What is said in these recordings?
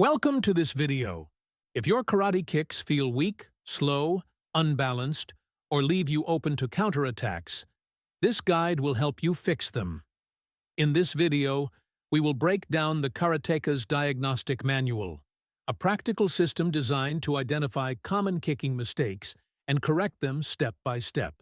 Welcome to this video. If your karate kicks feel weak, slow, unbalanced, or leave you open to counterattacks, this guide will help you fix them. In this video, we will break down the karateka's diagnostic manual, a practical system designed to identify common kicking mistakes and correct them step by step.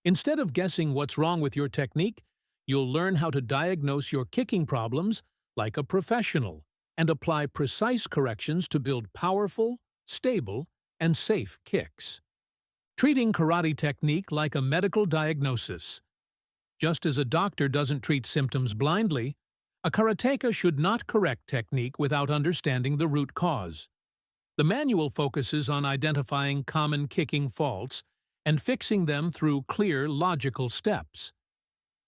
Instead of guessing what's wrong with your technique, you'll learn how to diagnose your kicking problems like a professional and apply precise corrections to build powerful, stable, and safe kicks. Treating karate technique like a medical diagnosis. Just as a doctor doesn't treat symptoms blindly, a karateka should not correct technique without understanding the root cause. The manual focuses on identifying common kicking faults and fixing them through clear, logical steps.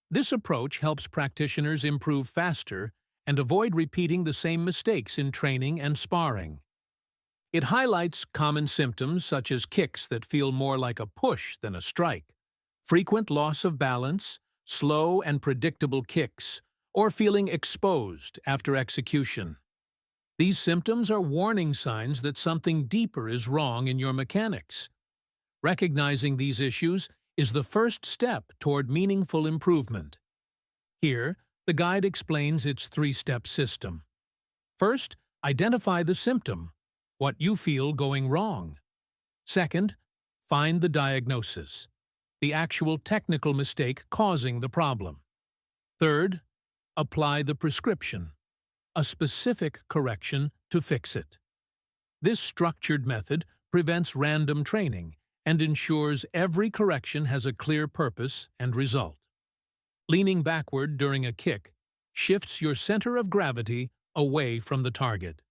This approach helps practitioners improve faster and avoid repeating the same mistakes in training and sparring. It highlights common symptoms such as kicks that feel more like a push than a strike, frequent loss of balance, slow and predictable kicks, or feeling exposed after execution. These symptoms are warning signs that something deeper is wrong in your mechanics. Recognizing these issues is the first step toward meaningful improvement. Here, the guide explains its three-step system. First, identify the symptom, what you feel going wrong. Second, find the diagnosis, the actual technical mistake causing the problem. Third, apply the prescription, a specific correction to fix it. This structured method prevents random training and ensures every correction has a clear purpose and result. Leaning backward during a kick shifts your center of gravity away from the target.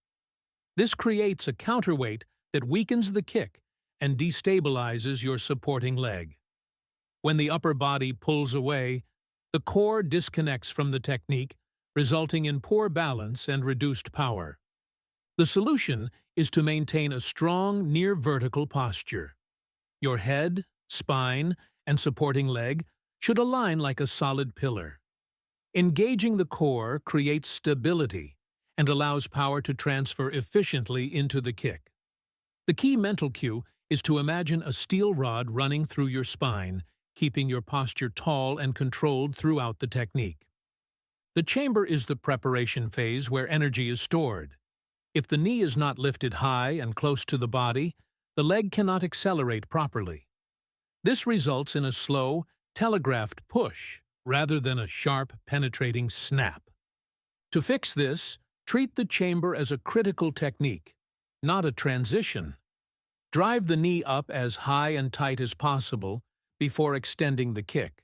This creates a counterweight that weakens the kick and destabilizes your supporting leg. When the upper body pulls away, the core disconnects from the technique, resulting in poor balance and reduced power. The solution is to maintain a strong, near-vertical posture. Your head, spine, and supporting leg should align like a solid pillar. Engaging the core creates stability and allows power to transfer efficiently into the kick. The key mental cue is to imagine a steel rod running through your spine, keeping your posture tall and controlled throughout the technique. The chamber is the preparation phase where energy is stored. If the knee is not lifted high and close to the body, the leg cannot accelerate properly. This results in a slow, telegraphed push rather than a sharp, penetrating snap. To fix this, treat the chamber as a critical technique, not a transition. Drive the knee up as high and tight as possible before extending the kick.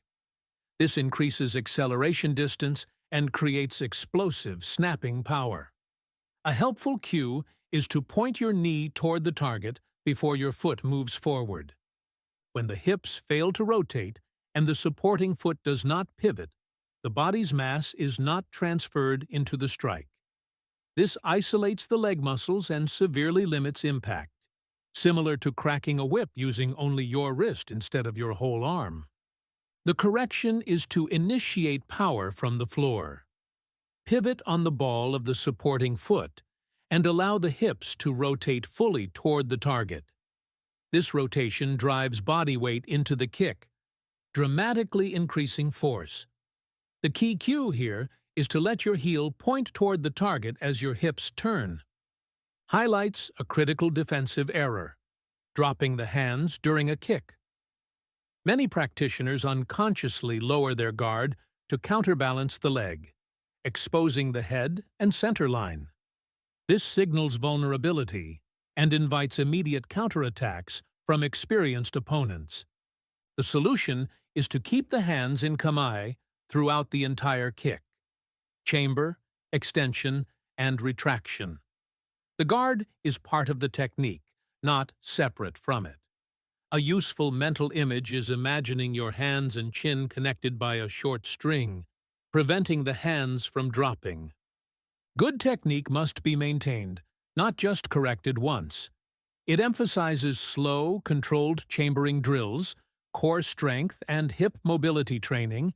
This increases acceleration distance and creates explosive, snapping power. A helpful cue is to point your knee toward the target before your foot moves forward. When the hips fail to rotate and the supporting foot does not pivot, the body's mass is not transferred into the strike. This isolates the leg muscles and severely limits impact, similar to cracking a whip using only your wrist instead of your whole arm. The correction is to initiate power from the floor. Pivot on the ball of the supporting foot and allow the hips to rotate fully toward the target. This rotation drives body weight into the kick, dramatically increasing force. The key cue here is to let your heel point toward the target as your hips turn. Highlights a critical defensive error, dropping the hands during a kick. Many practitioners unconsciously lower their guard to counterbalance the leg, exposing the head and center line. This signals vulnerability and invites immediate counterattacks from experienced opponents. The solution is to keep the hands in kamae throughout the entire kick. Chamber, extension, and retraction. The guard is part of the technique, not separate from it. A useful mental image is imagining your hands and chin connected by a short string, preventing the hands from dropping. Good technique must be maintained, not just corrected once. It emphasizes slow, controlled chambering drills, core strength and hip mobility training,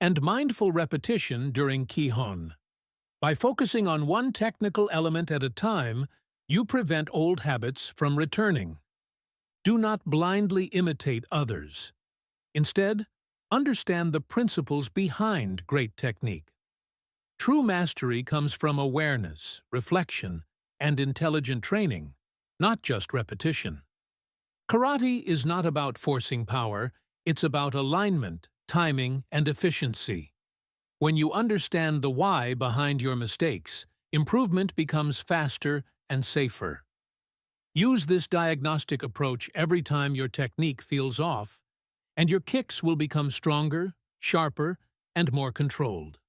and mindful repetition during kihon. By focusing on one technical element at a time, you prevent old habits from returning. Do not blindly imitate others. Instead, understand the principles behind great technique. True mastery comes from awareness, reflection, and intelligent training, not just repetition. Karate is not about forcing power, it's about alignment, timing, and efficiency. When you understand the why behind your mistakes, improvement becomes faster and safer. Use this diagnostic approach every time your technique feels off, and your kicks will become stronger, sharper, and more controlled.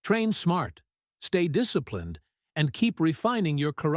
Train smart, stay disciplined, and keep refining your karate